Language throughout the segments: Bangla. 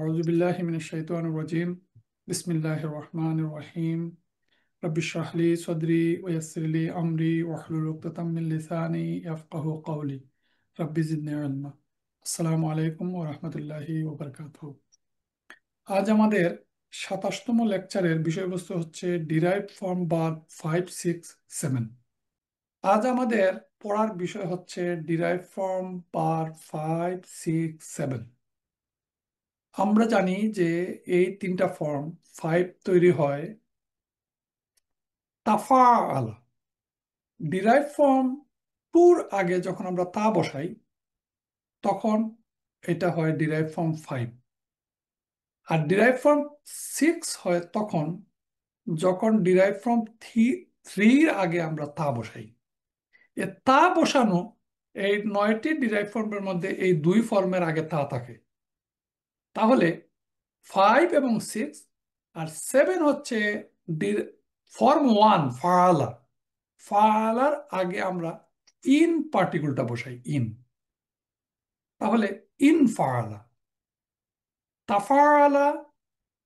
أعوذ بالله من الشيطان الرجيم بسم الله الرحمن الرحيم رب اشرح لي صدري ويسر لي أمري واحلل عقدة من لساني يفقه قولي رب زدني علما আসসালামু আলাইকুম ওয়া রাহমাতুল্লাহি ওয়া বারাকাতুহু। আজ আমাদের 27তম লেকচারের বিষয়বস্তু হচ্ছে ডিরাইভড ফ্রম ভার্ব 5, 6, 7। আজ আমাদের পড়ার বিষয় হচ্ছে ডিরাইভড ফ্রম ভার্ব 5, 6, 7। আমরা জানি যে এই তিনটা ফর্ম 5 তৈরি হয় তাফাআলা। ডিরাইভ ফর্ম 2-র আগে যখন আমরা তা বসাই তখন এটা হয় ডিরাইভ ফর্ম 5। আর ডিরাইভ ফর্ম 6 হয় তখন যখন ডিরাইভ ফর্ম 3-র আগে আমরা তা বসাই। এ তা বসানো এই 9টি ডিরাইভ ফর্মের মধ্যে এই দুই ফর্মের আগে তা থাকে। তাহলে 5 এবং 6 আর 7 হচ্ছে ফর্ম 1 ফাআলা। ফাআলার আগে আমরা ইন পার্টিকুলটা বসাই ইন। তাহলে ইন ফাআলা, তাফাআলা,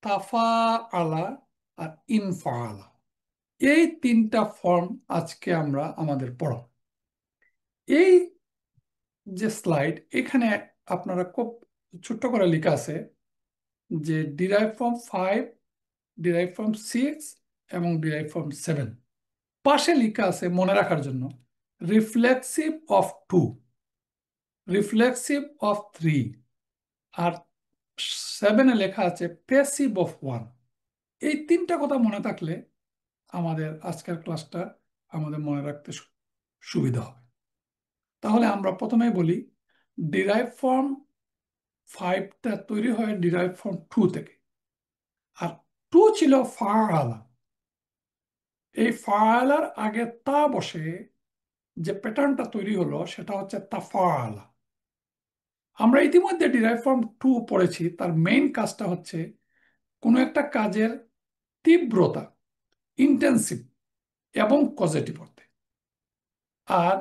তাফাআলা আর ইন ফাআলা, এই তিনটা ফর্ম আজকে আমরা আমাদের পড়া। এই যে স্লাইড এখানে আপনারা খুব ছোট্ট করে লেখা আছে যে ডিরাইভ ফ্রম 5, ডিরাইভ ফ্রম 6 এবং ডিরাইভ ফ্রম 7। পাশে লেখা আছে মনে রাখার জন্য রিফ্লেক্সিভ অফ 2, রিফ্লেক্সিভ অফ 3 আর 7-এ লেখা আছে প্যাসিভ অফ 1। এই তিনটা কথা মনে থাকলে আমাদের আজকের ক্লাসটা আমাদের মনে রাখতে সুবিধা হবে। তাহলে আমরা প্রথমেই বলি ডিরাইভ ফর্ম 5টা তৈরি হয় ডিরাইভ ফর্ম 2 থেকে। আর 2 ছিল ফাআলা। এই ফাআলার আগে তা বসে যে প্যাটার্নটা তৈরি হলো সেটা হচ্ছে তাফাআলা। আমরা ইতিমধ্যে ডিরাইভ ফর্ম 2 পড়েছি। তার মেইন কাজটা হচ্ছে কোনো একটা কাজের তীব্রতা, ইন্টেন্সিভ এবং পজিটিভ অর্থে। আর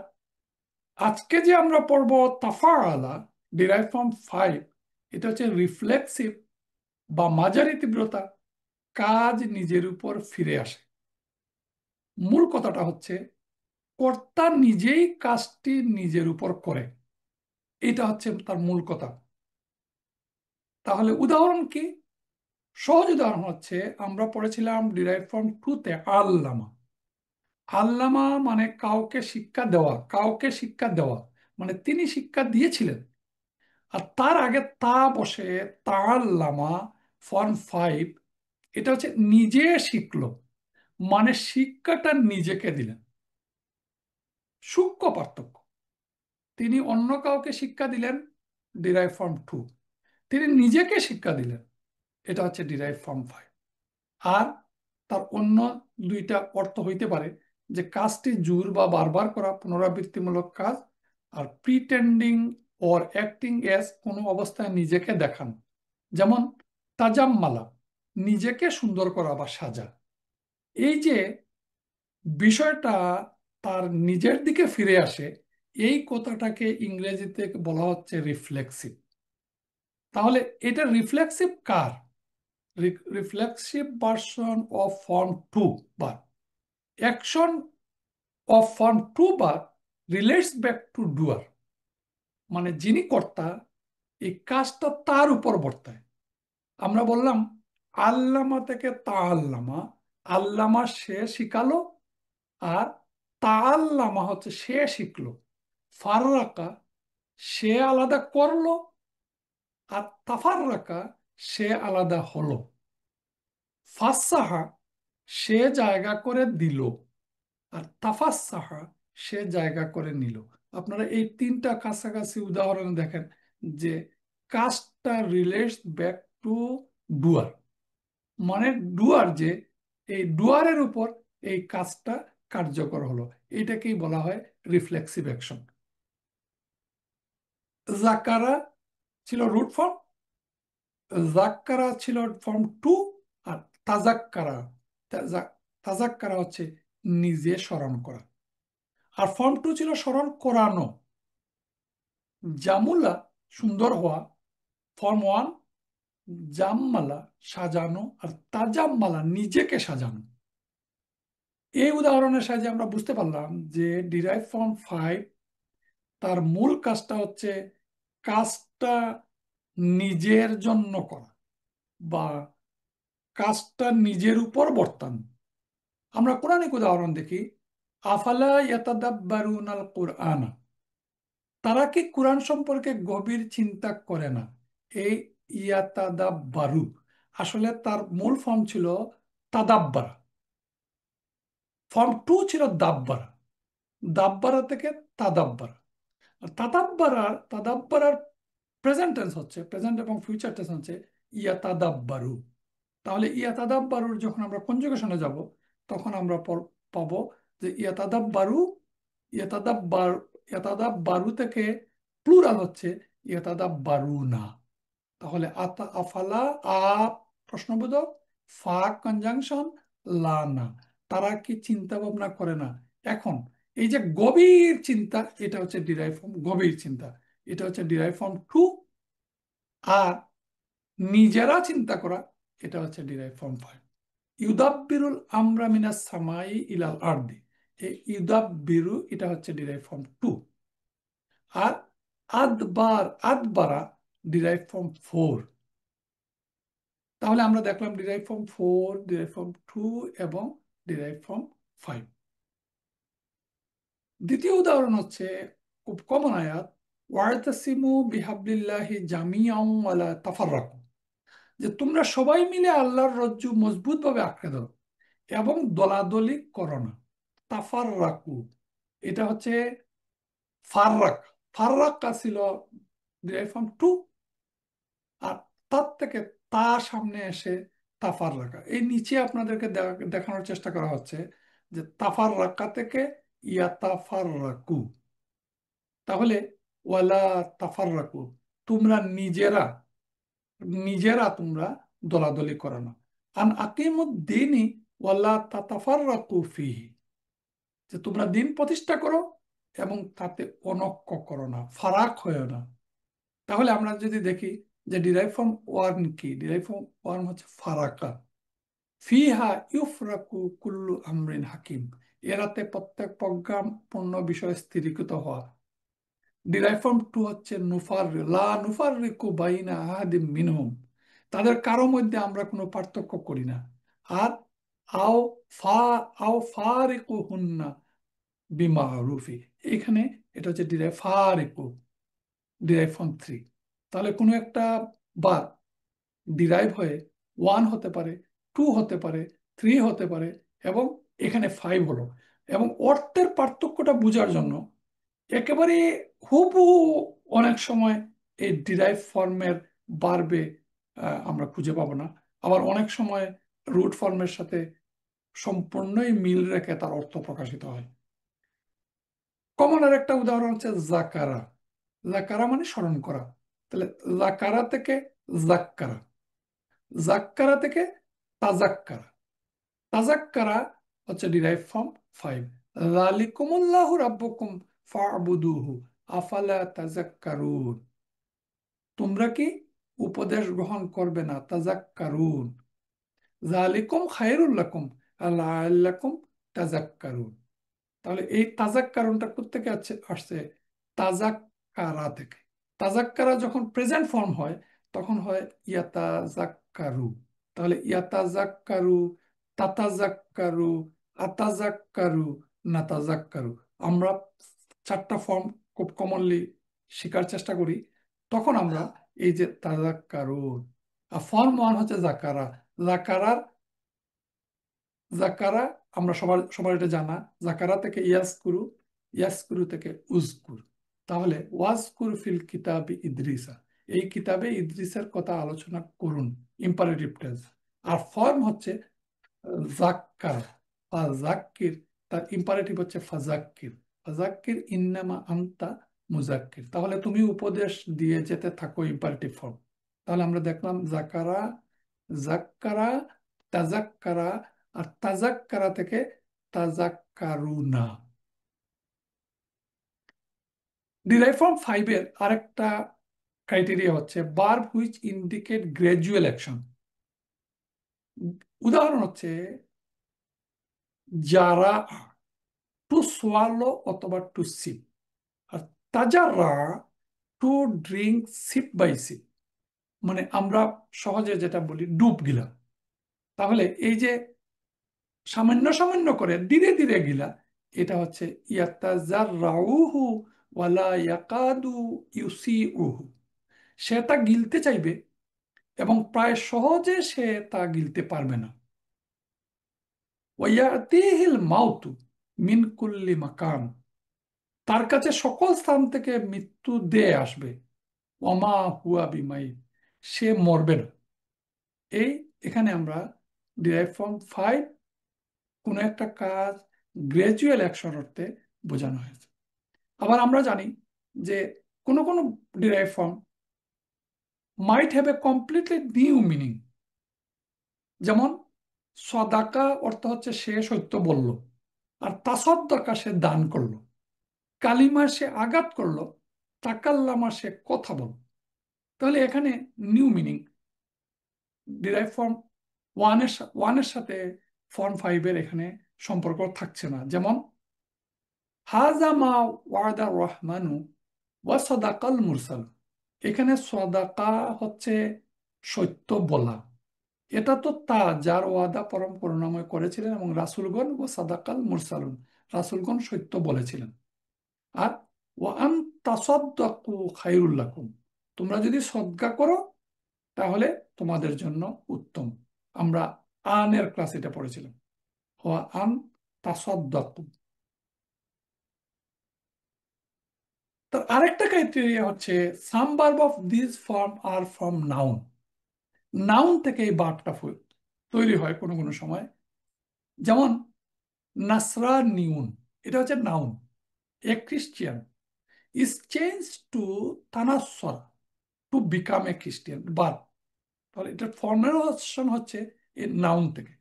আজকে যে আমরা পড়ব তাফাআলা ডিরাইভ ফর্ম 5, এটা হচ্ছে রিফ্লেক্সিভ বা মাঝারি তীব্রতা, কাজ নিজের উপর ফিরে আসে। মূল কথাটা হচ্ছে কর্তা নিজেই কাজটি নিজের উপর করে, এটা হচ্ছে তার মূল কথা। তাহলে উদাহরণ কি? সহজ উদাহরণ হচ্ছে আমরা পড়েছিলাম ডিরাইভ ফর্ম 2-তে আল্লামা। আল্লামা মানে কাউকে শিক্ষা দেওয়া, কাউকে শিক্ষা দেওয়া মানে তিনি শিক্ষা দিয়েছিলেন। আর তার আগে তা বসে তাআল্লামা ফর্ম 5, এটা হচ্ছে নিজে শিখলো মানে শিক্ষাটা নিজেকে দিলেন। সূক্ষ্ম পার্থক্য। তিনি অন্য কাউকে শিক্ষা দিলেন, ডিরাইভ ফর্ম 2। তিনি নিজেকে শিক্ষা দিলেন, এটা হচ্ছে ডিরাইভ ফর্ম 5। আর তার অন্য দুইটা অর্থ হইতে পারে যে কাজটি জোর বা বারবার করা পুনরাবৃত্তিমূলক কাজ, আর প্রিটেন্ডিং অর অ্যাক্টিং এস কোনো অবস্থায় নিজেকে দেখানো, যেমন তাজাম্মালা নিজেকে সুন্দর করা বা সাজা। এই যে বিষয়টা তার নিজের দিকে ফিরে আসে, এই কথাটাকে ইংরেজিতে বলা হচ্ছে রিফ্লেক্সিভ। তাহলে এটা reflexive car? Reflexive version of form 2 বা অ্যাকশন অফ ফর্ম 2 বা রিলেটস ব্যাক টু ডুয়ার, মানে যিনি কর্তা এই কাজটা তার উপর বর্তায়। আমরা বললাম আল্লামা থেকে তাআল্লামা, আল্লামা সে শিখালো আর তাআল্লামা হচ্ছে সে শিখলো। ফাররাকা সে আলাদা করলো আর তাফাররাকা সে আলাদা হলো। ফাসসাহা সে জায়গা করে দিল আর তাফাসসাহা সে জায়গা করে নিল। আপনারা এই তিনটা কাছাকাছি উদাহরণ দেখেন যে কাজটা রিলেটস ব্যাক টু ডুয়ার, মানে ডুয়ার যে এই ডুয়ারের উপর এই কাজটা কার্যকর হলো, এটাকেই বলা হয় রিফ্লেক্সিভ অ্যাকশন। জাকারা ছিল রুট ফর্ম, জাক্কারা ছিল ফর্ম 2, আর তাজাক্কারা, তাজাক্কারা হচ্ছে নিজে স্মরণ করা। আর ফর্ম 2 ছিল স্মরণ করানো। জামুলা সুন্দর হওয়া ফর্ম 1, জাম্মালা সাজানো, আর তাজাম্মালা নিজেকে সাজানো। এই উদাহরণের সাহায্যে আমরা বুঝতে পারলাম যে ডিরাইভ ফ্রম ফাইভ তার মূল কাজটা হচ্ছে কাজটা নিজের জন্য করা বা কাজটা নিজের উপর বর্তানো। আমরা কোরআনিক উদাহরণ দেখি, আফালা ইয়াতাদাব্বারুনাল কুরআন, তারা কি কোরআন সম্পর্কে গভীর চিন্তা করে না। এই ইয়াতাদাব্বারু আসলে তার মূল ফর্ম ছিল তাদাব্বারা, ফর্ম টু ছিল দাব্বারা, দাব্বারা থেকে তাদাব্বারা। আর তাদাব্বারার প্রেজেন্ট টেন্স হচ্ছে, প্রেজেন্ট এবং ফিউচার টেন্স হচ্ছে ইয়াতাদাব্বারু। তাহলে ইয়াতাদাব্বারুর যখন আমরা কনজুগেশনে যাব, তখন আমরা পাবো যে ইয়াতাদাব্বারু, ইয়াতাদাব্বার ইয়াতাদাব্বারু থেকে প্লুরাল হচ্ছে ইয়াতাদাব্বারুনা। তাহলে আতা আফালা, আ প্রশ্নবোধক, ফা কনজাংশন, লানা, তারা কি চিন্তা ভাবনা করে না। এখন এই যে গভীর চিন্তা, এটা হচ্ছে ডিরাইভ ফ্রম গভীর চিন্তা, এটা হচ্ছে ডিরাইভ ফ্রম টু। আর নিজেরা চিন্তা করা, এটা হচ্ছে ডিরাইভ ফ্রম ফাইভ। ইউদাব্বিরুল আমরা মিনাস সামাই ইলাল আরদি, এই ইউদাব্বিরু এটা হচ্ছে ডিরাইভ ফ্রম টু। আর আদবারা ডিরাইভ ফ্রম ফোর। তাহলে আমরা দেখলাম derive from four, derive from two এবং ডিরাইভ ফ্রম ফাইভ। দ্বিতীয় উদাহরণ হচ্ছে খুব কমন আয়াত, ওয়া'তাসিমু বিহাবলিল্লাহি জামিআন ওয়ালা তাফাররাকু, যে তোমরা সবাই মিলে আল্লাহর রজ্জু মজবুতভাবে আঁকড়ে ধরো এবং দলাদলি করো না। তাফাররাকু এটা হচ্ছে ফাররাক, ফাররাকা ছিল ডিরাইভ ফ্রম টু, আর তার থেকে তা সামনে এসে তাফার রাখা। এই নিচে আপনাদেরকে দেখানোর চেষ্টা করা হচ্ছে যে তাফার রাখা থেকে ইয়াতাফার রাকু। তাহলে ওয়ালা তাফার রাকু, তোমরা নিজেরা নিজেরা তোমরা দলাদলি করো না। আন আকিমুদ্দিনি ওয়ালা তাতাফার রাকু ফিহি, যে তোমরা দিন প্রতিষ্ঠা করো এবং তাতে অনক্য করো না, ফারাক হয় না। তাহলে আমরা যদি দেখি যে ডিরাইভ ফ্রম ওয়ার্ন কি, ডিরাইভ ফ্রম ওয়ার্ন হচ্ছে ফারাকা। ফিহা ইউফরাকু কুল্লু আমরিন হাকিম, এরাতে প্রত্যেক প্রজ্ঞাপূর্ণ বিষয় স্থিরীকৃত হওয়া। ডিরাইভ ফ্রম টু হচ্ছে নুফার, লা নুফাররিকু বাইনা আহাদিম মিনহুম, তাদের কারো মধ্যে আমরা কোনো পার্থক্য করি না। আর আও ফা আও ফারিকু হুন্না বিমারুফি, এখানে এটা হচ্ছে ডিরাইভ ফারিকু, ডিরাইভ ফ্রম থ্রি। তাহলে কোনো একটা বার ডিরাইভ হয়ে ওয়ান হতে পারে, টু হতে পারে, থ্রি হতে পারে, এবং এখানে ফাইভ হলো। এবং অর্থের পার্থক্যটা বোঝার জন্য একেবারে হুবহু অনেক সময় এই ডিরাইভ ফর্মের বারবে আমরা খুঁজে পাবো না, আবার অনেক সময় রুট ফর্মের সাথে সম্পূর্ণই মিল রেখে তার অর্থ প্রকাশিত হয়। কমন আর একটা উদাহরণ হচ্ছে জাকারা। জাকারা মানে স্মরণ করা। তাহলে জাকারা থেকে জাক্কারা, জাক্কারা থেকে তাজাক্কারা, তাজাক্কারা হচ্ছে ডিরাইভ ফ্রম ফাইভ। যালিকুমুল্লাহু রাব্বুকুম ফা'বুদুহু আফালা তাজাক্কারুন, তোমরা কি উপদেশ গ্রহণ করবে না, তাজাক্কারুন। যালিকুম খায়রুল লাকুম লাআল্লাকুম তাজাক্কারুন। তাহলে এই তাজাক্কারুনটা কোত্থেকে আসছে? তাজাক্কারা থেকে। তাজাক্কারা যখন প্রেজেন্ট ফর্ম হয় তখন হয় ইয়াতাজাক্কারু। তাহলে ইয়াতাজাক্কারু, তাতাজাক্কারু, আতাজাক্কারু, নাতাজাক্কারু। আমরা চারটা ফর্ম খুব কমনলি শেখার চেষ্টা করি, তখন আমরা এই যে তাজাক্কারু, ফর্ম ওয়ান হচ্ছে জাকারা। জাকারার জাকারা আমরা সবার সবার এটা জানা, জাকারা থেকে ইয়াসকুরু, ইয়াসকুরু থেকে উজকুর। তাহলে ওয়াজকুর ফিল কিতাবে ইদ্রিসা, এই কিতাবে ইদ্রিসের কথা আলোচনা করুন, ইম্পারেটিভ টেন্স। আর ফর্ম হচ্ছে জাক্কার, ফাজাক্কির, তার ইম্পারেটিভ হচ্ছে ফাজাক্কির, ফাজাক্কির ইন্নামা আনতা মুজাক্কির। তাহলে তুমি উপদেশ দিয়ে যেতে থাকো, ইম্পারেটিভ ফর্ম। তাহলে আমরা দেখলাম জাকারা, জাক্কারা, তাজাক্কারা, আর তাজাক্কারা থেকে তাজাক্কারুনা। ডিরাইভ ফ্রম ফাইভের আরেকটা ক্রাইটেরিয়া হচ্ছে verb which indicate gradual action. উদাহরণ হচ্ছে যারা, টু সোয়ালো অথবা টু সিপ। আর তাজারা, to drink sip by sip, মানে আমরা সহজে যেটা বলি ডুব গিলা। তাহলে এই যে সামান্য সামান্য করে ধীরে ধীরে গিলা, এটা হচ্ছে ইয়াতাজাররাউহু ওয়ালা ইয়াকাদু ইউসিউহু। সে তা গিলতে চাইবে এবং প্রায় সহজে সে তা গিলতে পারবে না। ওয়ায়াতিহিল মাউতু মিন কুল্লি মাকান, তার কাছে সকল স্থান থেকে মৃত্যু দিয়ে আসবে। ওমা হুয়া বিমাইত, সে মরবে না। এই এখানে আমরা ডিরাইভ ফ্রম ফাইভ, কোনো একটা কাজ গ্রাজুয়াল অ্যাকশন অর্থে বোঝানো হয়েছে। আবার আমরা জানি যে কোনো কোনো derive form might have a completely new meaning. যেমন সদাকা অর্থ হচ্ছে সে সত্য বলল, আর তাসদ্দাকা সে দান করলো। কালিমা সে আঘাত করলো, তাকাল্লামা সে কথা বলল। তাহলে এখানে নিউ মিনিং ডিরাইভ ফর্ম ওয়ানের সাথে ফর্ম ফাইভের এখানে সম্পর্ক থাকছে না। যেমন হাজা মা ওয়াদা রহমানু ওয়া সদাকাল মুরসাল, এখানে সদাকা হচ্ছে সত্য বলা। এটা তো তা যার ওয়াদা পরম করুণাময় করেছিলেন, এবং রাসূলগণ ও সাদাকাল মুরসালুন, রাসূলগণ সত্য বলেছিলেন। আর ওয়া আন তাসাদ্দাকু খায়রুল লাকুম, তোমরা যদি সদকা করো তাহলে তোমাদের জন্য উত্তম। আমরা আনের ক্লাস এটা পড়েছিলাম, ওয়া আন তাসাদ্দাকু। তার আরেকটা ক্রাইটেরিয়া হচ্ছে some verb of this form are from noun. Noun থেকে এই ভার্বটা তৈরি হয় কোনো কোনো সময়। যেমন নাসরা নিউন, এটা হচ্ছে noun. A Christian is change to তানাসর, to become a Christian but. তাহলে এটার ফর্মেশন হচ্ছে এই নাউন থেকে।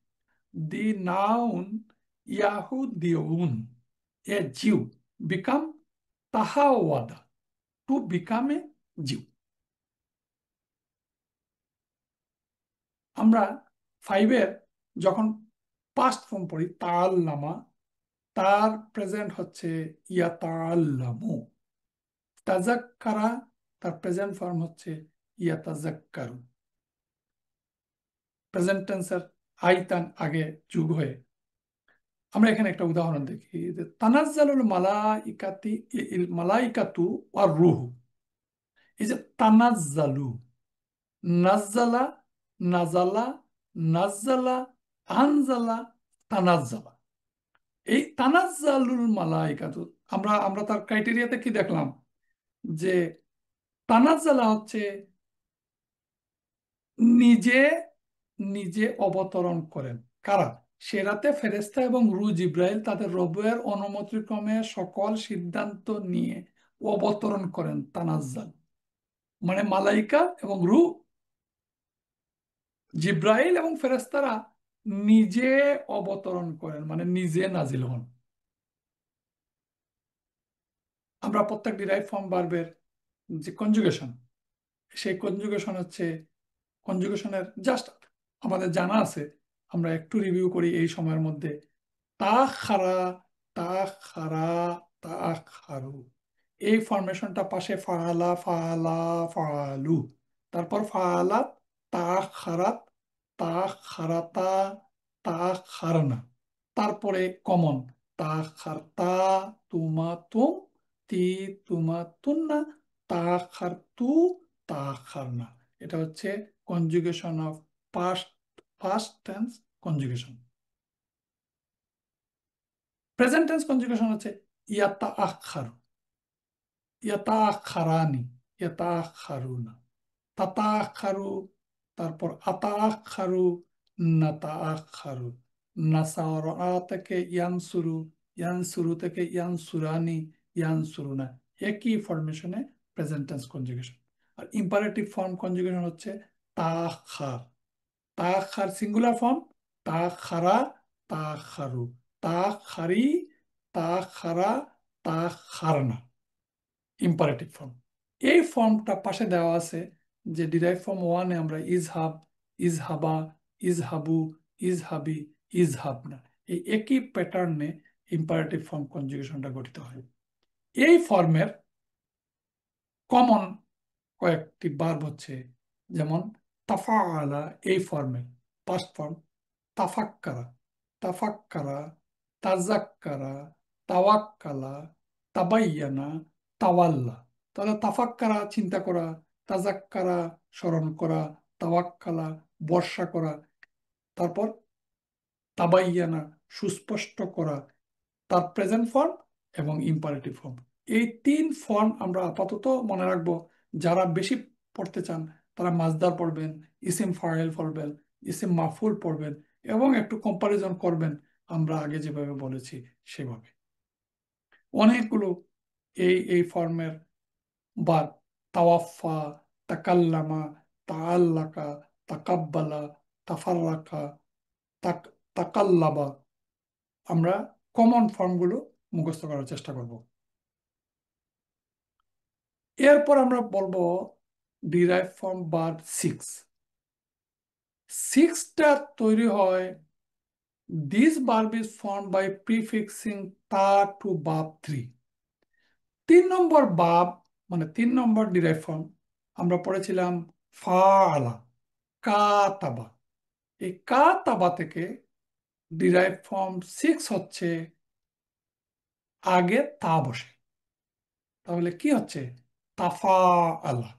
দি নাউন ইয়াহুদিউন, এ জিউ, বিকাম তাহাওয়াদা, টু বিকাম এ জিউ। আমরা ফাইভের যখন পাস্ট ফর্ম পড়ি তাআল্লামা, তার প্রেজেন্ট হচ্ছে ইয়াতাআল্লামু। তাজাক্কারা, তার প্রেজেন্ট ফর্ম হচ্ছে ইয়াতাজাক্কারু। প্রেজেন্ট টেন্সের আইতান আগে যুগ হয়ে। আমরা এখানে একটা উদাহরণ দেখি যে তানাজ্জালুল মালাইকাতি, মালাইকাতু আর রুহু। এই যে তানাজ্জালু, নাজ্জালা, নাজালা, নাজ্জালা, আনজালা, তানাজ্জালা। এই তানাজ্জালুল মালাইকাতু, আমরা আমরা তার ক্রাইটেরিয়াতে কি দেখলাম যে তানাজ্জালা হচ্ছে নিজে নিজে অবতরণ করেন। কারা? সে রাতে ফেরেশতা এবং রূহ জিবরাইল তাদের রবের অনুমতিক্রমে সকল সিদ্ধান্ত নিয়ে অবতরণ করেন। তানাজ্জাল মানে মালাইকা এবং রূহ, জিব্রাইল এবং ফেরেশতারা নিজে অবতরণ করেন, মানে নিজে নাজিল হন। আমরা প্রত্যেক ডিরাইভ ফর্ম ভার্বের যে কনজুগেশন, সেই কনজুগেশন হচ্ছে, কনজুগেশনের জাস্ট আমাদের জানা আছে, আমরা একটু রিভিউ করি এই সময়ের মধ্যে। তা খারা, তা খারা, তা খারু, এই ফরমেশনটা পাশে ফালা ফালা ফালু, তারপর ফালা, তা খারাত, তা খারাতা, তা খারনা, তারপরে কমন তা খারতা, তুমা তুম, তি তুমা তুন্না, তা খারতু, তা খারনা। এটা হচ্ছে conjugation of past, first tense conjugation. Present tense conjugation হচ্ছে ইয়াতা আখারু, ইয়াতা আখারানি, ইয়াতা আখারুনা, তাতা আখারু, তারপর আতা আখারু, নাতা আখারু, নাসারা থেকে ইয়ানসুরু, ইয়ানসুরু থেকে ইয়ানসুরানি, ইয়ানসুরুনা। একই ফরমেশনে প্রেজেন্ট টেন্স কনজুগেশন। আর ইম্পারেটিভ ফর্ম কনজুগেশন হচ্ছে তাখার। তাখার সিঙ্গুলার ফর্ম তাখারা, তাখারু, তাখারি, তাখারা, তাখারনা। Imperative form. এই ফর্মটা পাশে দেওয়া আছে, যে ডিরাইভ ফর্ম ওয়ানে আমরা ইজহাব, ইজহাবা, ইজহাবু, ইজহাবি, ইজহাবনা, এই একই প্যাটার্নে ইম্পারেটিভ ফর্ম কনজুগেশনটা গঠিত হয়। এই ফর্মের কমন কয়েকটি ভার্ব হচ্ছে, যেমন তাফাআলা, এই ফর্মের পাস্ট ফর্ম তাফাক্কারা, তাফাক্কারা, তাজাক্কারা, তাওয়াক্কালা, তাবাইয়ানা, তাওয়াল্লা। তাহলে তাফাক্কারা চিন্তা করা, তাজাক্কারা স্মরণ করা, তাওয়াক্কালা ভরসা করা, তারপর তাবাইয়ানা সুস্পষ্ট করা, তার প্রেজেন্ট ফর্ম এবং ইম্পারেটিভ ফর্ম। এই তিন ফর্ম আমরা আপাতত মনে রাখবো। যারা বেশি পড়তে চান তারা মাজদার পড়বেন, ইসিম ফাইল পড়বেন, ইসিম মাফুল পড়বেন এবং একটু কম্পারিজন করবেন আমরা আগে যেভাবে বলেছি সেভাবে। অনেকগুলো এই ফর্মের বা তাওয়াফা, তাকাল্লামা, তাআল্লাকা, তাকাব্বালা, তাফাররাকা, তাকাল্লাবা, আমরা কমন ফর্মগুলো মুখস্থ করার চেষ্টা করব। এরপর আমরা বলবো ডিরাইভ ফর্ম ভার্ব সিক্স। সিক্সটা তৈরি হয়, this verb is form by prefixing তা to verb three. 3 number verb মানে 3 নম্বর ডিরাইভ ফর্ম আমরা পড়েছিলাম ফাআলা, কাতাবা। এই কাতাবা থেকে ডিরাইভ ফর্ম সিক্স হচ্ছে আগে তা বসে, তাহলে কি হচ্ছে তাফা আলা।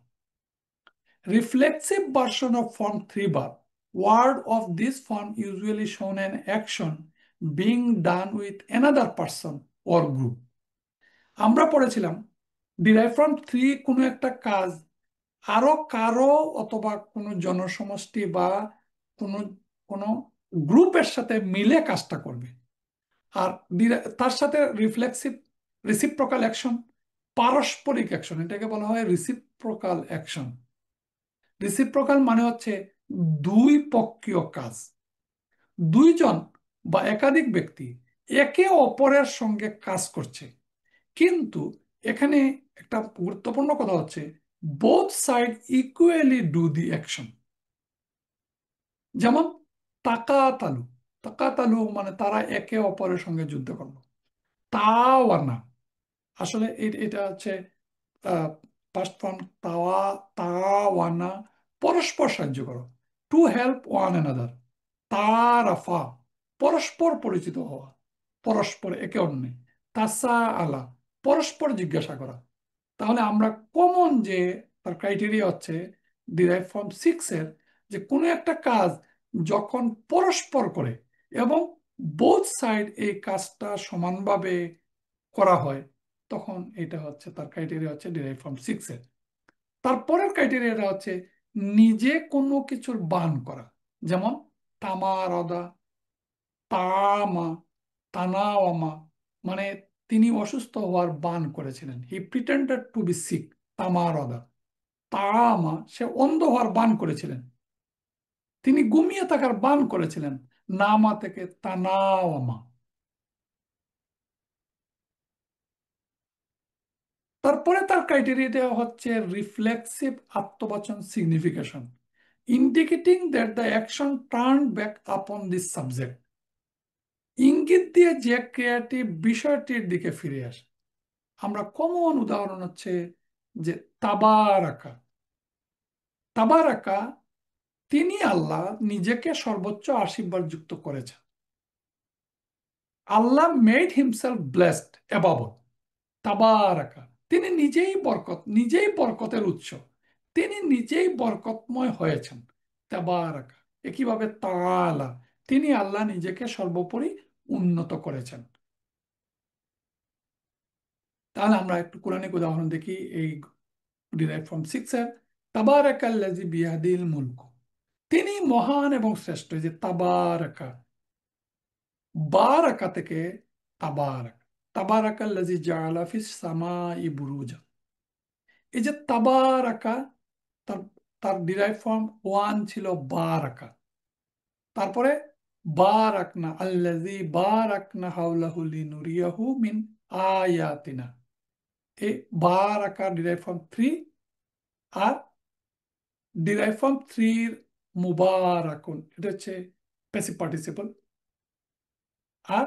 Reflexive version of form 3 verb. Word of this form usually shown an action being done with another person or group. আমরা পড়েছিলাম ডিরাইভ ফ্রম থ্রি কোনো একটা কাজ আরো কারো অথবা কোনো জনসমষ্টি বা কোনো কোনো গ্রুপের সাথে মিলে কাজটা করবে। আর তার সাথে রিফ্লেক্সিভ রিসিপ্রোকাল অ্যাকশন, পারস্পরিক অ্যাকশন, এটাকে বলা হয় রিসিপ্রোকাল অ্যাকশন। রিসিপ্রোকাল মানে হচ্ছে দুই পক্ষীয় কাজ, দুইজন বা একাধিক ব্যক্তি একে অপরের সঙ্গে কাজ করছে। কিন্তু এখানে একটা গুরুত্বপূর্ণ কথা হচ্ছে both side equally do the action. যেমন তাকাতালু, তাকাতালু মানে তারা একে অপরের সঙ্গে যুদ্ধ করলো। তাওয়ানা, আসলে এটা হচ্ছে পাস্ট ফর্ম তাওয়া, তাওয়ানা পরস্পর সাহায্য করো, টু হেল্প ওয়ান অ্যানাদার। তারাফা পরস্পর পরিচিত হওয়া, পরস্পর একে অন্যে। তাসা আলা পরস্পর জিজ্ঞাসা করা। তাহলে আমরা কমন যে তার ক্রাইটেরিয়া হচ্ছে ডিরাইভ ফর্ম সিক্স এর, যে কোনো একটা কাজ যখন পরস্পর করে এবং বোথ সাইড এই কাজটা সমানভাবে করা হয়, তখন এটা হচ্ছে তার ক্রাইটেরিয়া হচ্ছে ডিরাইভ ফর্ম সিক্স এর। তারপরের ক্রাইটেরিয়াটা হচ্ছে নিজে কোনো কিছুর বান করা, যেমন তামারদা, তামা, তানাওয়ামা, মানে তিনি অসুস্থ হওয়ার বান করেছিলেন, হি প্রিটেন্ডেড টু বি সিক। তামারদা, তামা সে অন্ধ হওয়ার বান করেছিলেন, তিনি ঘুমিয়ে থাকার বান করেছিলেন। নামা থেকে তানাওয়ামা। তারপরে তার ক্রাইটেরিয়া হচ্ছে রিফ্লেক্সিভ আত্মবাচন signification, indicating that the action turn back upon this subject. ইঙ্গিত দিয়ে যে ক্রিয়াটি বিষয়টির দিকে ফিরে আসে। আমরা কমন উদাহরণ হচ্ছে যে তাবারাকা, তাবারাকা তিনি আল্লাহ নিজেকে সর্বোচ্চ আশীর্বাদ যুক্ত করেছেন। Allah made himself blessed above all. তাবারাকা তিনি নিজেই বরকত, নিজেই বরকতের উৎস, তিনি নিজেই বরকতময় হয়েছেন। তাবারাকা একইভাবে তাআলা তিনি আল্লাহ নিজেকে সর্বোপরি উন্নত করেছেন। তাহলে আমরা একটু কোরআনিক উদাহরণ দেখি এই ডিরাইভ ফ্রম সিক্স এর। তাবারাকাল্লাযী বিয়াদিল মুলক, তিনি মহান এবং শ্রেষ্ঠ। এই যে তাবারাকা, বারাকা থেকে তাবারাক, তাবারাকাল্লাযী জাআলা ফিস সামাই বুরুজা। এই যে তাবারাকা, তার তার ডিরাইভ ফর্ম ওয়ান ছিল বারাকা, তারপরে বারাকনা আল্লাযী বারাকনা হাওলাহু লিনুরিয়াহু মিন আয়াতিনা। এই বারাকা ডিরাইভ ফর্ম থ্রি, আর ডিরাইভ ফ্রম থ্রির মুবারাকুন, এটা হচ্ছে প্যাসিভ পার্টিসিপল। আর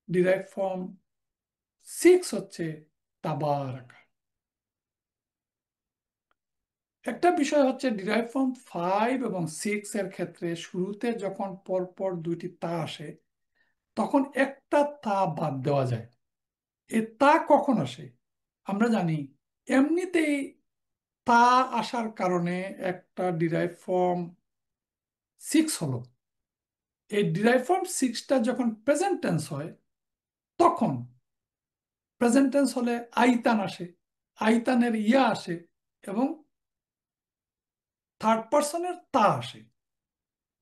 ডিরাইভ ফ্রম সিক্স হচ্ছে তাবারাকা। একটা বিষয় হচ্ছে ডিরাইভ ফ্রম ফাইভ এবং সিক্স এর ক্ষেত্রে শুরুতে যখন পরপর দুইটি তা আসে তখন একটা তা বাদ দেওয়া যায়। এ তা কখন আসে? আমরা জানি এমনিতেই তা আসার কারণে একটা ডিরাইভ ফর্ম সিক্স হলো। এই ডিরাইভ ফর্ম সিক্সটা যখন প্রেজেন্ট টেন্স হয় তখন প্রেজেন্ট টেন্স হলে আইতান আসে, আইতানের ইয়া আসে এবং থার্ড পার্সনের তা আসে।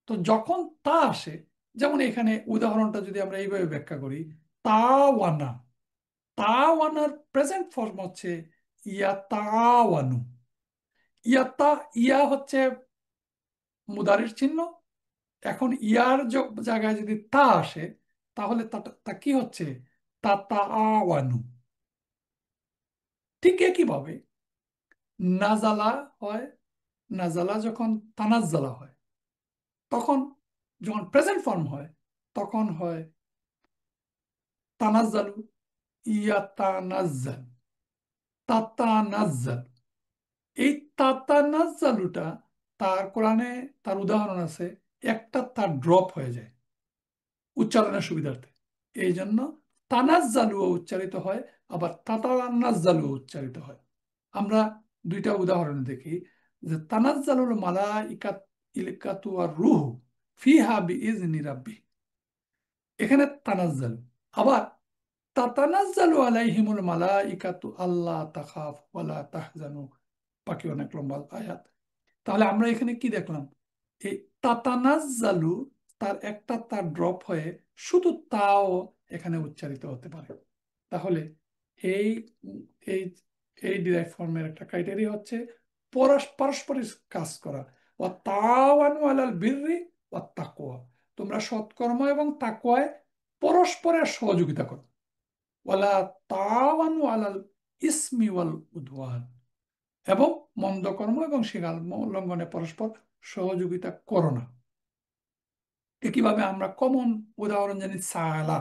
তো যখন তা আসে, যেমন এখানে উদাহরণটা যদি আমরা এইভাবে ব্যাখ্যা করি, তাওয়ানা, তাওয়ানার প্রেজেন্ট ফর্ম হচ্ছে ইয়াতাওয়ানু। ইয়াতা, ইয়া হচ্ছে মুদারির চিহ্ন। এখন ইয়ার জায়গায় যদি তা আসে তাহলে তা কি হচ্ছে? তাতাআওয়ানু। ঠিক একইভাবে নাজালা হয়, নাজালা যখন তানাজ্জালা হয় তখন, যখন প্রেজেন্ট ফর্ম হয় তখন হয় তানাজ্জালু, ইয়াতানাজ্জাল, তাতানাজ্জাল। এই তাতানাজ্জালুটা তার কোরআনে তার উদাহরণ আছে, একটা তার ড্রপ হয়ে যায় উচ্চারণের সুবিধার্থে। এই জন্য তানাজ্জালুও উচ্চারিত হয়, আবার তাতানাজ্জালুও উচ্চারিত হয়। আমরা দুইটা উদাহরণ দেখি, যে তানাজ্জালুল মালাইকাত ইলকাতু আর রুহু ফিহা বিইজনি রাব্বি, এখানে তানাজ্জালু। আবার তাতানাজ্জালু আলাইহিমুল মালাইকাতু আল্লাহ তাখাফ ওয়ালা তাহজানু, বাকি অনেক লম্বা আয়াত। তাহলে আমরা এখানে কি দেখলাম? এই তাতানাজ্জালু, তার একটা তার ড্রপ হয়ে শুধু তাও এখানে উচ্চারিত হতে পারে। তাহলে এই এই এই ডিরাইভ ফর্মের একটা ক্রাইটেরিয়া হচ্ছে পারস্পরিক কাজ করা। ও তাওয়ানু আলাল বিররি ও তাকওয়া, তোমরা সৎকর্ম এবং তাকওয়ায় পরস্পরের সহযোগিতা করো। ওয়ালা তাওয়ানু আলাল ইসমি ওয়াল উদওয়ান, এবং মন্দ কর্ম এবং শিগাল লঙ্ঘনে পরস্পর সহযোগিতা করো না। একইভাবে আমরা কমন উদাহরণ জানি সালা।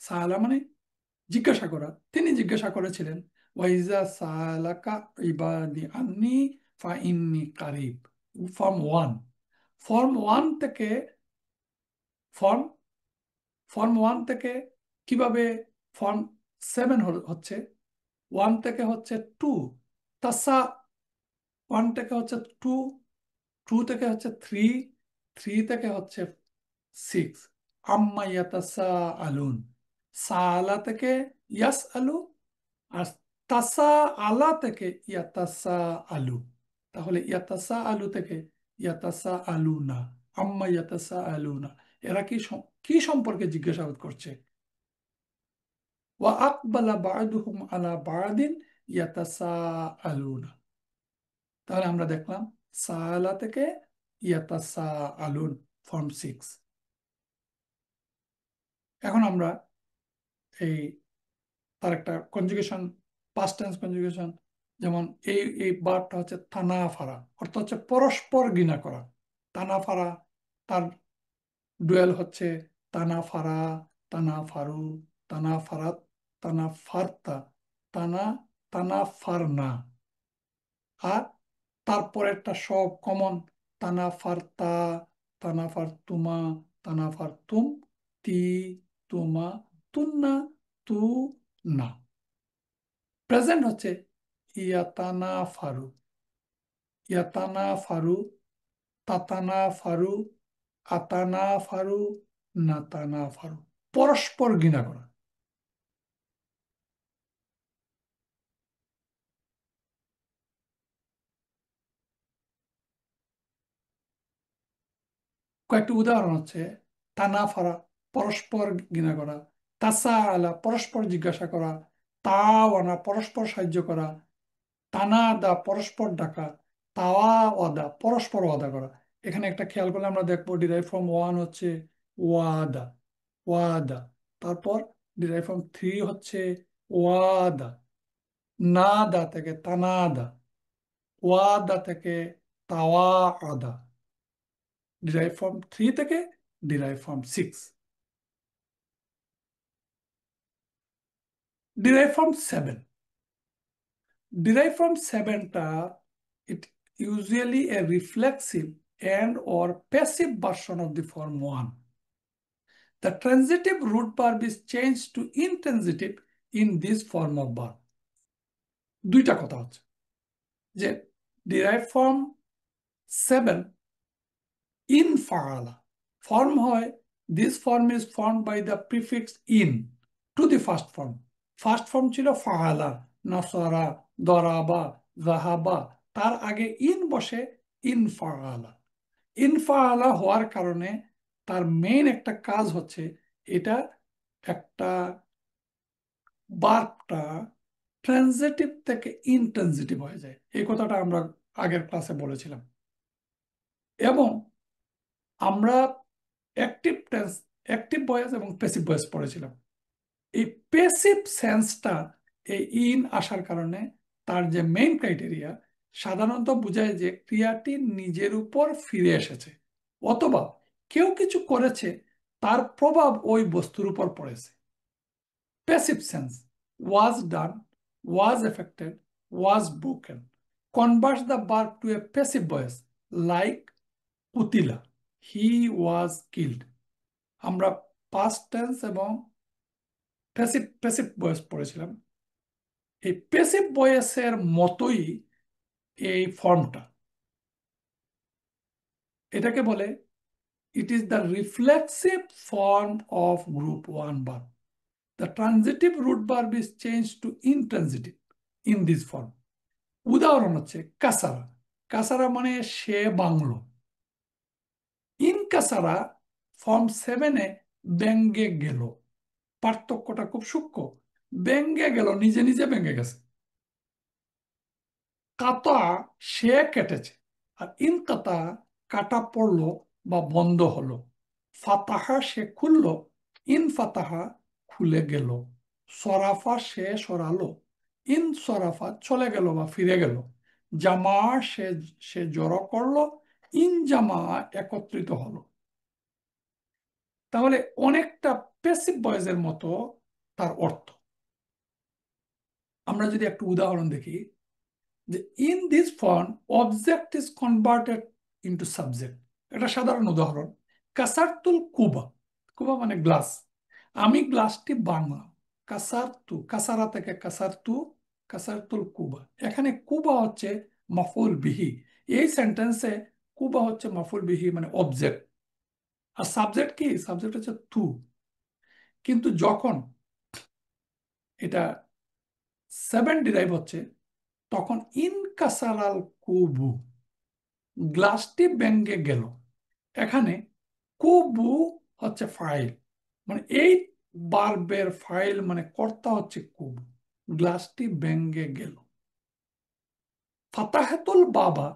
সালা মানে জিজ্ঞাসা করা। তিনি জিজ্ঞাসা করেছিলেন, ওয়াইজা সালাকা ইবাদি আন্নি ফা ইন্নি Karib. Form one, form one থেকে ফর্ম ফর্ম ওয়ান থেকে কিভাবে ফর্ম সেভেন হচ্ছে, ওয়ান থেকে হচ্ছে টু, তাসা ওয়ান থেকে হচ্ছে টু, টু থেকে হচ্ছে থ্রি, থ্রি থেকে হচ্ছে সিক্স। আম্মা ইয়াতাসা আলুন, সালা থেকে ইয়াস আলু, আর তাসা আলা থেকে ইয়াতাসা আলু। তাহলে ইয়াতাসা আলু থেকে ইয়াতাসা আলু না, আম্মা ইয়াতাসা আলু না। এরা কি সম্পর্কে জিজ্ঞাসাবাদ করছে? ওয়া আকবালা বা'দুহুম আলা বা'দিন ইয়াতাসা আলুনা। তাহলে আমরা দেখলাম সালা থেকে ইয়াতাসা আলুন, ফর্ম সিক্স। এখন আমরা এই তার একটা কনজুগেশন, পাস্ট টেন্স কনজুগেশন, যেমন এই বারটা হচ্ছে তানাফারা, অর্থ হচ্ছে পরস্পর ঘৃণা করা। তানাফারা, তার ডুয়েল হচ্ছে তানাফারা, তানাফারু, তানাফারাত, তানাফারতা, তানা তানাফারনা। আর তারপরেরটা সব কমন, তানাফারতা, তানাফারতুমা, তানাফারতুম, তি, তুমা, তুন্না, তু, না। প্রেজেন্ট হচ্ছে ইয়াতানা ফারু, ইয়াতানা ফারু, তাতানা ফারু, আতানা ফারু, নাতানা ফারু। পরস্পর ঘৃণা করা। কয়েকটি উদাহরণ হচ্ছে তানা ফারা, পরস্পর ঘৃণা করা; তাসা আলা, পরস্পর জিজ্ঞাসা করা; তাওয়ানা, পরস্পর সাহায্য করা; তানাদা, পরস্পর ডাকা; তাওয়া ওয়াদা, পরস্পর ওয়াদা করা। এখানে একটা খেয়াল করলে আমরা দেখবো ডিরাইভ ফ্রম ওয়ান হচ্ছে ওয়াদা, ওয়াদা। তারপর ডিরাইভ ফ্রম থ্রি হচ্ছে ওয়াদা, নাদা থেকে তানাদা, ওয়াদা থেকে তাওয়া আদা, ডিরাইভ ফ্রম 3 থেকে derive from 6, derive from 7। Derive from 7টা it usually a reflexive and or passive version of the form 1. The transitive root verb is changed to intransitive in this form of verb. দুইটা কথা হচ্ছে যে ডিরাইভ ফ্রম 7 ইন ফাআলা ফর্ম হয়, this form is form by the prefix into the first form. First form ছিল ফাআলা, নাসারা, দরাবা, জাহাবা, তার আগে ইন বসে ইনফাআলা। ইনফাআলা হওয়ার কারণে তার মেইন একটা কাজ হচ্ছে এটা একটা বার্বটা ট্রানজিটিভ থেকে ইনট্রানজিটিভ হয়ে যায়। এই কথাটা আমরা আগের ক্লাসে বলেছিলাম। এবং আমরা অ্যাক্টিভ টেন্স, অ্যাক্টিভ ভয়েস এবং প্যাসিভ ভয়েস পড়েছিলাম। এই প্যাসিভ সেন্সটা এই ইন আসার কারণে তার যে মেইন ক্রাইটেরিয়া সাধারণত বোঝায় যে ক্রিয়াটি নিজের উপর ফিরে এসেছে, অথবা কেউ কিছু করেছে তার প্রভাব ওই বস্তুর উপর পড়েছে। Passive sense was done, was effected, was broken converts the verb to a passive voice like কুতিলা, হি ওয়াজ কিল্ড। আমরা পাস্ট টেন্স এবং প্যাসিভ প্যাসিভ ভয়েস পড়েছিলাম। এই প্যাসিভ ভয়েসের মতোই এই ফর্মটা, এটাকে বলে it is the reflexive form of group 1 verb. The transitive root verb is changed to intransitive in this form. উদাহরণ হচ্ছে কাসারা। কাসারা মানে সে বাংলো। ইনকাসারা ফর্ম 7-এ ব্যঙ্গে গেল। পার্থক্যটা খুব সূক্ষ্ম। ব্যঙ্গে গেল, নিজে নিজে ব্যঙ্গে গেছে। কাতা সে কেটেছে, আর ইনকাতা কাটা পড়লো বা বন্ধ হলো। ফাতাহা সে খুললো, ইন ফাতাহা খুলে গেল। সরাফা সে সরালো, ইন সরাফা চলে গেল বা ফিরে গেল। জামা সে সে জড়ো করলো, ইন জামা একত্রিত হলো। তাহলে অনেকটা প্যাসিভ ভয়েসের মতো তার অর্থ। আমরা যদি একটু উদাহরণ দেখি, যে in this form object is converted into subject. এটা সাধারণ উদাহরণ, কাসারতুল কুবা। কুবা মানে গ্লাস, আমি গ্লাসটি বাংলাম। কাসারতু, কাসারা থেকে কাসারতু, কাসারতুল কুবা। এখানে কুবা হচ্ছে মাফুল বিহি। এই সেন্টেন্সে কুবা হচ্ছে মাফুল বিহি মানে অবজেক্ট, আর সাবজেক্ট কি? সাবজেক্ট হচ্ছে তু। কিন্তু যখন এটা 7 ডিরাইভ হচ্ছে তখন ইনকাসারাল কুবু, গ্লাসটি ভেঙে গেল। এখানে কুবু হচ্ছে ফাইল, মানে এই বার্বের ফাইল মানে কর্তা হচ্ছে কুবু। গ্লাসটি ভেঙে গেল। ফাতাহাতুল বাবা,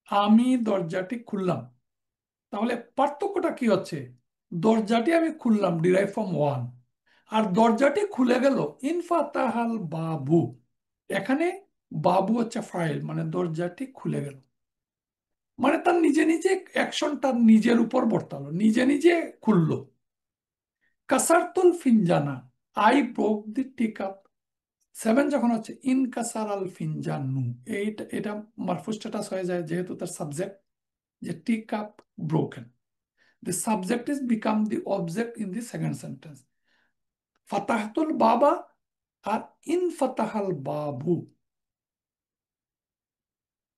আমি দরজাটি খুললাম। তাহলে পার্থক্যটা কি হচ্ছে? দরজাটি আমি খুললাম, ডিরাইভ ফ্রম 1, আর দরজাটি খুলে গেল ইনফাতাহাল বাবু। এখানে বাবু হচ্ছে ফাইল, মানে দরজাটি খুলে গেল, মানে তার নিজে নিজে অ্যাকশন তার নিজের উপর বর্তালো, নিজে নিজে খুললো। কাসারতুল ফিনজানা, I broke the tea cup. 7 যখন হচ্ছে ইন কাসার আল ফিনজানু, এইটা এটা মারফু স্ট্যাটাস হয়ে যায় যেহেতু তার সাবজেক্ট, যে টি cup broken. The subject is become the object in the second sentence. ফাতাহাতুল বাবা আর ইন ফাতাহাল বাবু।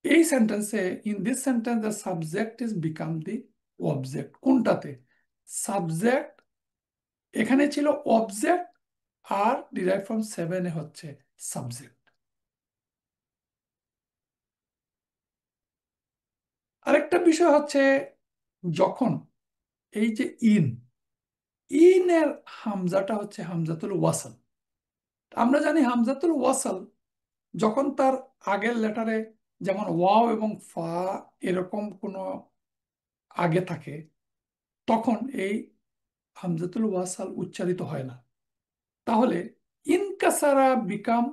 এই সেন্টেন্সে, in this sentence the subject is become the object. কোনটাতে? সাবজেক্ট এখানে ছিল অবজেক্ট, আর ডিরাইভ ফ্রম 7-এ হচ্ছে সাবজেক্ট। আরেকটা বিষয় হচ্ছে যখন এই যে ইন, ইনের হামজাটা হচ্ছে হামজাতুল ওয়াসাল। আমরা জানি হামজাতুল ওয়াসাল যখন তার আগের লেটারে যেমন ওয়াও এবং ফা এরকম কোনো আগে থাকে, তখন এই হামজাতুল ওয়াসাল উচ্চারিত হয় না। তাহলে in Kasara become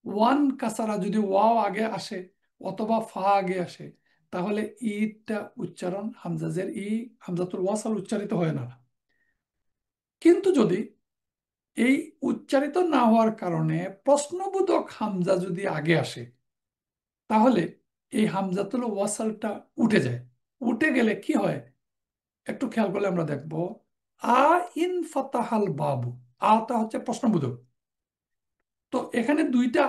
one Kasara, যদি ওয়াও আগে আসে অথবা ফা আগে আসে, তাহলে ইটা উচ্চারণ হামজাজের ই, হামজাতুল ওয়াসাল উচ্চারিত হয় না। কিন্তু যদি এই উচ্চারিত না হওয়ার কারণে প্রশ্নবোধক হামজা যদি আগে আসে, তাহলে এই হামজাতুল ওয়াসালটা উঠে যায়। উঠে গেলে কি হয় একটু খেয়াল করলে আমরা দেখব, আ ইন ফাতাহাল বাবু, আটা হচ্ছে প্রশ্নবোধক। তো এখানে দুইটা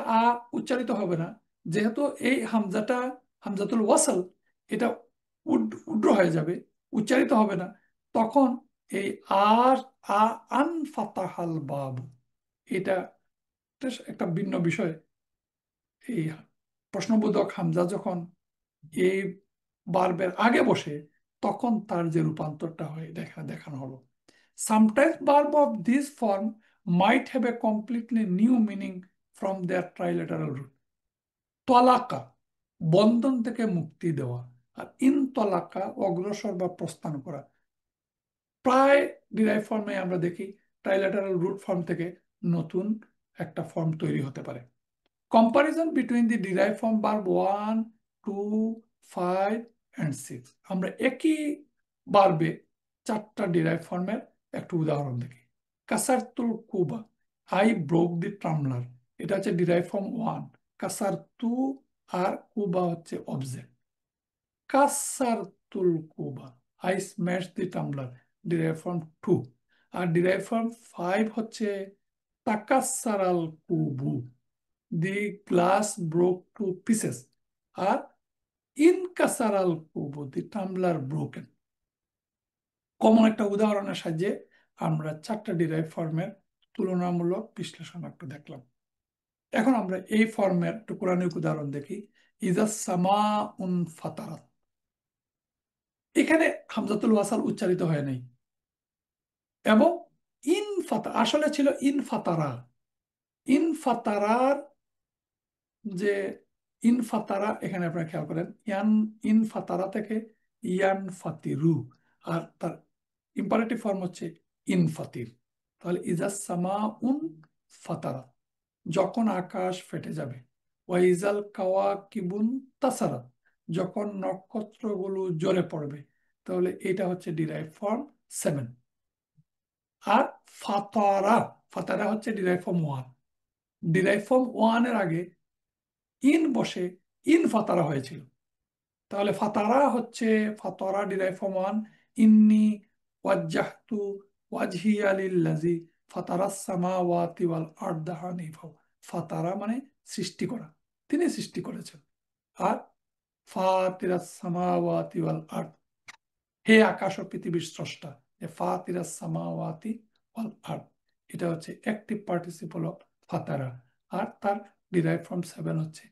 উচ্চারিত হবে না, যেহেতু এই হামজাটা হামজাতুল ওয়াসাল, এটা উড্র হয়ে যাবে, উচ্চারিত হবে না। তখন এই আর আ আন ফাতাহাল বাবু, এটা একটা ভিন্ন বিষয়। এই প্রশ্নবোধক হামজা যখন এই বার্বের আগে বসে, তখন তার যে রূপান্তরটা হয় দেখানো হলো। Sometimes verb of this form might have a completely new meaning from their trilateral root. তলাকা বন্ধন থেকে মুক্তি দেওয়া, আর ইন তলাকা অগ্রসর বা প্রস্থান করা। প্রায় ডিরাইভ ফর্মে আমরা দেখি ট্রাইল্যাটারাল রুট ফর্ম থেকে নতুন একটা ফর্ম তৈরি হতে পারে। Comparison between the derive form verb 1, 2, 5 and 6, আমরা একই ভার্বে চারটা ডিরাইভ ফর্মের একটু উদাহরণ দেখি। কাসারতুল কুবা, আই ব্রোক দি টামলার, এটা হচ্ছে ডিরাইভ ফর্ম 1। কাসারতু আর কুবা হচ্ছে অবজেক্ট। কাসারতুল কুবা, I smash the tumbler, derive form 2। আর ডিরাইভ ফর্ম 5 হচ্ছে তাকাসারাল কুবু, the glass broke to pieces. আর ইনকাসারাল কুবু, দি টামলার ব্রোকেন। কমন একটা উদাহরণের সাহায্যে আমরা চারটা ডিরাইভ ফর্মের তুলনামূলক বিশ্লেষণ একটু দেখলাম। এখন আমরা এই ফর্মের একটু কোরআনিক উদাহরণ দেখি। ইজা সামা উন ফাতারাত, এখানে হামজাতুল ওয়াসাল উচ্চারিত হয় নাই, এবং ইন ফাতা আসলে ছিল ইন ফাতারা। ইন ফাতারার যে ইনফাতারা, এখানে আপনারা খেয়াল করেন ইনফাতারা থেকে ইয়ান ফাতিরু, আর তার ইম্পারেটিভ ফর্ম হচ্ছে ইনফাতির। তাহলে ইজা সামা উন ফাতারা, যখন আকাশ ফেটে যাবে। ওয়াইজাল কাওয়া কিবুন তাসারা, যখন নক্ষত্রগুলো জ্বলে পড়বে। তাহলে এটা হচ্ছে ডিরাইভ ফর্ম 7। আর ফাতারা, ফাতারা হচ্ছে ডিরাইভ ফর্ম 1। ডিরাইভ ফর্ম 1 এর আগে ইন বসে ইন ফাতারা হয়েছিল। তাহলে ফাতারা হচ্ছে ফাতারা ডিরাইভ ফ্রম 1। ইন্নি ওয়াজ্জাহতু ওয়াজহিয়া লিল্লাযী ফাতারাস সামাওয়াতি ওয়াল আরদা হানিফা। ফাতারা মানে সৃষ্টি করা, তিনি সৃষ্টি করেছেন। আর ফাতিরাস সামাওয়াতি ওয়াল আরদ, হে আকাশ ও পৃথিবীর স্রষ্টা। যে ফাতিরাস সামাওয়াতি ওয়াল আরদ, এটা হচ্ছে অ্যাক্টিভ পার্টিসিপল অফ ফাতারা। আর তার ডিরাইভ ফ্রম 7 হচ্ছে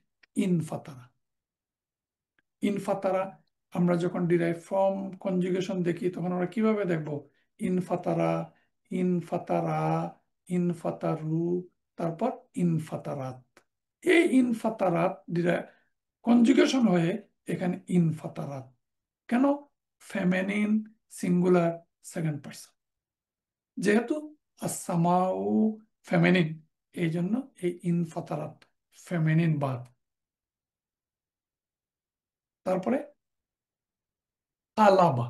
ইন ফাতারা। ইনফাতারা আমরা যখন ডিরাইভ ফ্রম কনজুগেশন দেখি, তখন আমরা কিভাবে দেখব? ইনফাতারা, ইনফাতারা, ইনফাতারু, তারপর ইনফাতারাত। এই ইনফাতারাত কনজুগেশন হয়ে এখানে ইনফাতারাত। কেন? Feminine, singular, second person. যেহেতু আসামাউ ফেমিনিন, এই জন্য এই ইনফাতারাত ফেমিনিন বাদ। তারপরে কালাবা,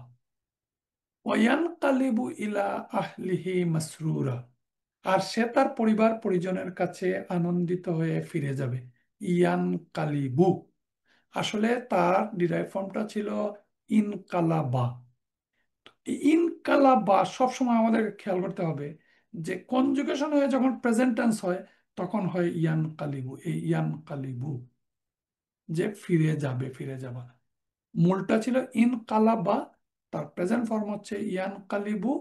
ওয়ায়ানকালিবু ইলা আহলিহি মাসরুরা, আর সে তার পরিবার পরিজনের কাছে আনন্দিত হয়ে ফিরে যাবে। ইয়ান কালিবু, আসলে তার ডিরাইভ ফর্মটা ছিল ইনকালাবা। ইনকালাবা সবসময় আমাদের খেয়াল করতে হবে যে কনজুগেশন হয়ে যখন প্রেজেন্ট টেন্স হয়, তখন হয় ইয়ান কালিবু। এই ইয়ান কালিবু যে ফিরে যাবে, ফিরে যাবা। মূলটা ছিল ইনকালাবা, তার প্রেজেন্ট ফর্ম হচ্ছে ইয়ান কালিবু।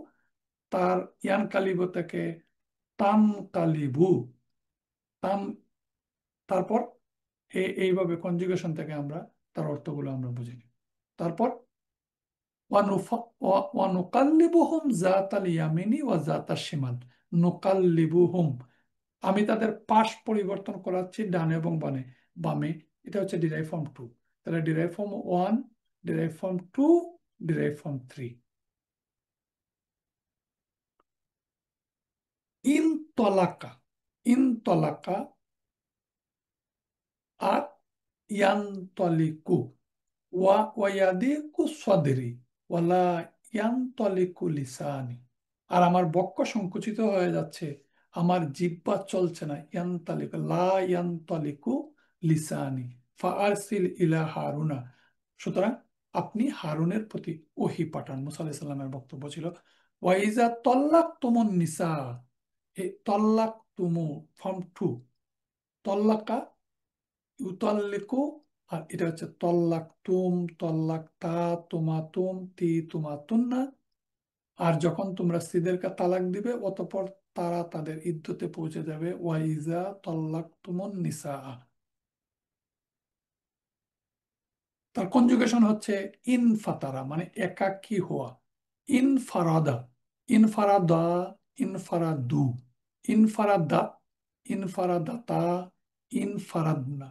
তার ইয়ান কালিবু থেকে তান কালিবু, তান, তারপর এইভাবে কনজুগেশন থেকে আমরা তার অর্থগুলো আমরা বুঝে নিই। তারপর ওয়ানুকাল্লিবুহুম জাতাল ইয়ামিনি ওয়া জাতাল শিমাল। নুকাল্লিবুহুম, আমি তাদের পাশ পরিবর্তন করাচ্ছি ডানে এবং বামে। এটা হচ্ছে ডিরাইভ ফর্ম 2। তাহলে derive form 1, derive form 2, derive form 3। ইনতলাকা, ইনতলাকা, আর ইয়ানতলিকু, ওয়ায়াদিকু সদরি, ওয়ালা ইয়ানতলিকু লিসানি। আর আমার বক্ষ সংকুচিত হয়ে যাচ্ছে, আমার জিহ্বা চলছে না। ইয়ানতালিকু, লা ইয়ানতালিকু লিসানি ফাআরসিল ইলা হারুনা। সুতরাং আপনি হারুনের প্রতি ওহী পাঠান। মুসা আলাইহিস সালামের বক্তব্য ছিল ওয়াইজা তল্লাক তুমুন নিসা। এই তল্লাক তুমু ফর্ম টু, তল্লাকা ইউতাল্লিকু, আর এটা হচ্ছে তল্লাক তুম, তল্লাক তা, তুমা তুম, তি তুমা তুন্না। আর যখন তোমরা স্ত্রীদেরকে তালাক দিবে অতঃপর তারা তাদের ইদ্যতে পৌঁছে যাবে। ওয়াইজা তল্লাক তুমুন নিসা। তার কনজুগেশন হচ্ছে ইনফাতারা, মানে একাকী হওয়া। ইনফারাদা, ইনফারাদা, ইনফারাদু, ইনফারাদাত, ইনফারাদাতা, ইনফারাদনা,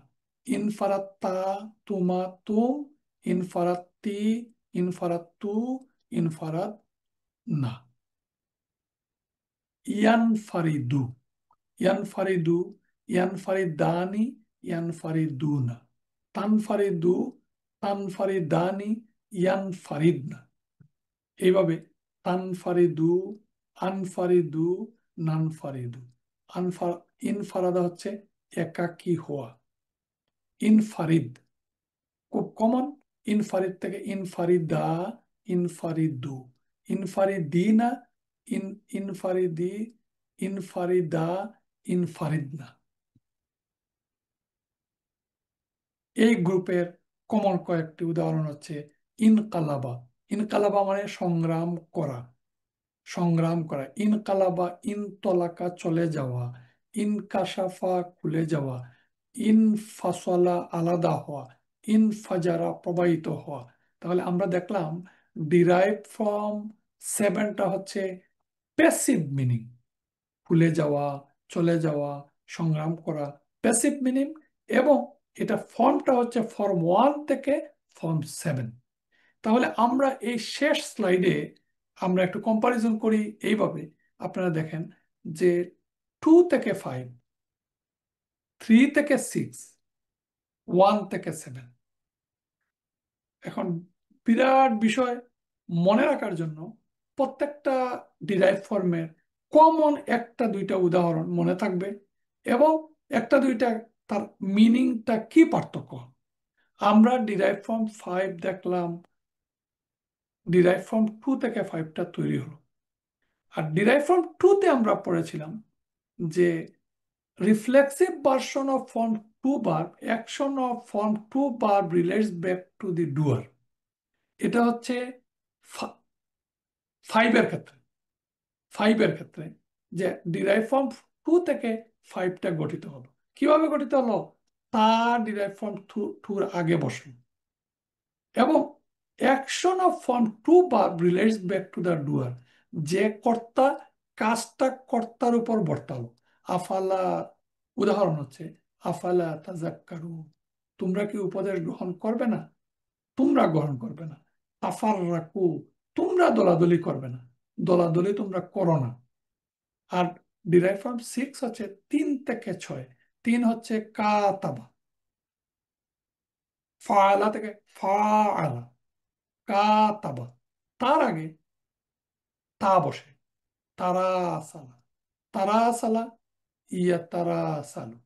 ইনফারাত্তা, তুমা তুম, ইনফারাত্তি, ইনফারাত্তু, ইনফারাদনা। ইয়ানফারিদু, ইয়ানফারিদু, ইয়ানফারিদানি, ইয়ানফারিদুনা, তানফারিদু, তানফারিদানি, ইয়ানফারিদনা। এইভাবে তানফারিদু, আনফারিদু, নানফারিদু। আনফা ইনফারাদা হচ্ছে একাকী হওয়া। ইনফারিদ খুব কমন। ইনফারিদ থেকে ইনফারিদা, ইনফারিদু, ইনফারিদিনা, ইনফারিদি, ইনফারিদা, ইনফারিদনা। এই গ্রুপের কমন কয়েকটি উদাহরণ হচ্ছে ইনকালাবা। ইনকালাবা মানে সংগ্রাম করা, সংগ্রাম করা। ইনকালাবা ইনতলাকা চলে যাওয়া, ইনকাশাফা খুলে যাওয়া, ইনফাসলা আলাদা হওয়া, ইনফাজারা প্রবাহিত হওয়া। তাহলে আমরা দেখলাম ডিরাইভ ফ্রম সেভেনটা হচ্ছে প্যাসিভ মিনিং, ভুলে যাওয়া, চলে যাওয়া, সংগ্রাম করা, প্যাসিভ মিনিং। এবং এটা ফর্মটা হচ্ছে ফর্ম 1 থেকে ফর্ম 7। তাহলে আমরা এই শেষ স্লাইডে আমরা একটু কম্পারিজন করি এইভাবে। আপনারা দেখেন যে 2 থেকে 5, 3 থেকে 6, 1 থেকে 7। এখন বিরাট বিষয় মনে রাখার জন্য প্রত্যেকটা ডিরাইভ ফর্মের কমন একটা দুইটা উদাহরণ মনে থাকবে, এবং একটা দুইটা তার মিনিংটা কি পার্থক্য। আমরা ডিরাইভ ফর্ম 5 দেখলাম, ডিরাইভ ফর্ম 2 থেকে 5টা তৈরি হলো। আর ডিরাইভ ফর্ম 2-তে আমরা পড়েছিলাম যে reflexive version of form 2 verb, action of form 2 verb relates back to the doer. এটা হচ্ছে 5-এর ক্ষেত্রে, 5-এর ক্ষেত্রে যে ডিরাইভ ফর্ম 2 থেকে 5টা গঠিত হলো। কিভাবে গঠিত হলো? তার ডিরাইভ ফর্ম 2-র আগে বসলো, এবং action of form 2 verb relates back to the doer, যে কর্তা কাজটা কর্তার উপর বর্তালো। আফালা, উদাহরণ হচ্ছে আফালা তাযাক্কারু, তোমরা কি উপদেশ গ্রহণ করবে না? তোমরা গ্রহণ করবে না। তাফাররাকু, তোমরা দলাদলি করবে না, দলাদলি তোমরা করো না। আর ডিরাইভ ফ্রম 6 হচ্ছে 3 থেকে 6। 3 হচ্ছে কাতাবা, ফাআলা থেকে ফাআলা, কাতাবা, তার আগে তা বসে। তারাসালা, তারাসালা, ইয়াতারাসালু,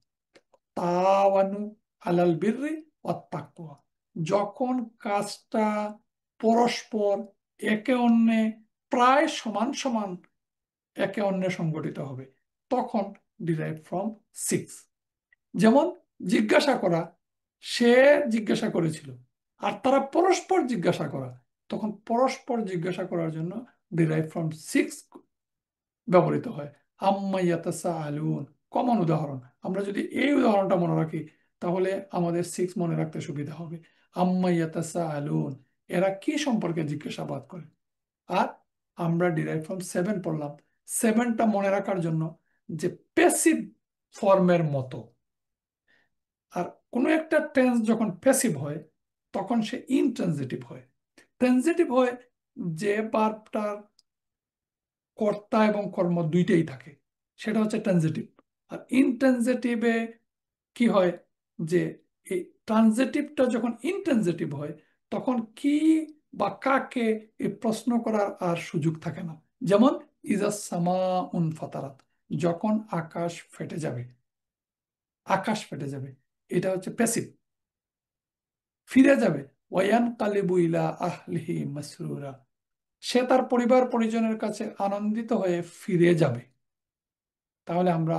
তাওয়ানু আলাল বিররি ওয়াত তাকওয়া। যখন কাজটা পরস্পর একে অন্যে প্রায় সমান সমান একে অন্যে সংগঠিত হবে, তখন ডিরাইভ ফ্রম 6। যেমন জিজ্ঞাসা করা, সে জিজ্ঞাসা করেছিল, আর তারা পরস্পর জিজ্ঞাসা করা, তখন পরস্পর জিজ্ঞাসা করার জন্য ডিরাইভ ফ্রম 6 ব্যবহৃত হয়। আম্মা ইয়াতাসাআলুন কমন উদাহরণ। আমরা যদি এই উদাহরণটা মনে রাখি তাহলে আমাদের 6 মনে রাখতে সুবিধা হবে। আম্মা ইয়াতাসাআলুন, এরা কি সম্পর্কে জিজ্ঞাসাবাদ করে। আর আমরা ডিরাইভ ফ্রম 7 পড়লাম, 7টা মনে রাখার জন্য যে প্যাসিভ ফর্মের মতো। আর কোনো একটা টেন্স যখন প্যাসিভ হয় তখন সে ইনট্রানজিটিভ হয়। ট্রানজিটিভ হয় যে ভার্বটার কর্তা এবং কর্ম দুইটাই থাকে, সেটা হচ্ছে ট্রানজিটিভ। আর ইনট্রানজিটিভে কি হয় যে এই ট্রানজিটিভটা যখন ইনট্রানজিটিভ হয় তখন কি বা কাকে এই প্রশ্ন করার আর সুযোগ থাকে না। যেমন ইজা সামা উন ফাতারাত, যখন আকাশ ফেটে যাবে, আকাশ ফেটে যাবে, এটা হচ্ছে প্যাসিভ। ফিরে যাবে, ওয়ান কালিবু ইলা আহলিহি মাসরুরা, সে তার পরিবার পরিজনের কাছে আনন্দিত হয়ে ফিরে যাবে। তাহলে আমরা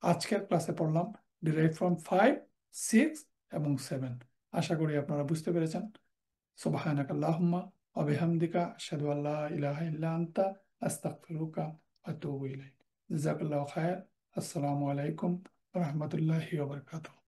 আজকের ক্লাসে পড়লাম ডিরাইভ ফ্রম 5, 6 এবং 7। আশা করি আপনারা বুঝতে পেরেছেন। সুবহানাকা আল্লাহুম্মা ওয়া বিহামদিকা আশহাদু আল্লা ইলাহা ইল্লা আনতা আস্তাগফিরুকা ওয়া আতুবু ইলাইক। জাযাকাল্লাহু খায়র। আসসালামু আলাইকুম ওয়া রাহমাতুল্লাহি ওয়া বারাকাতুহু।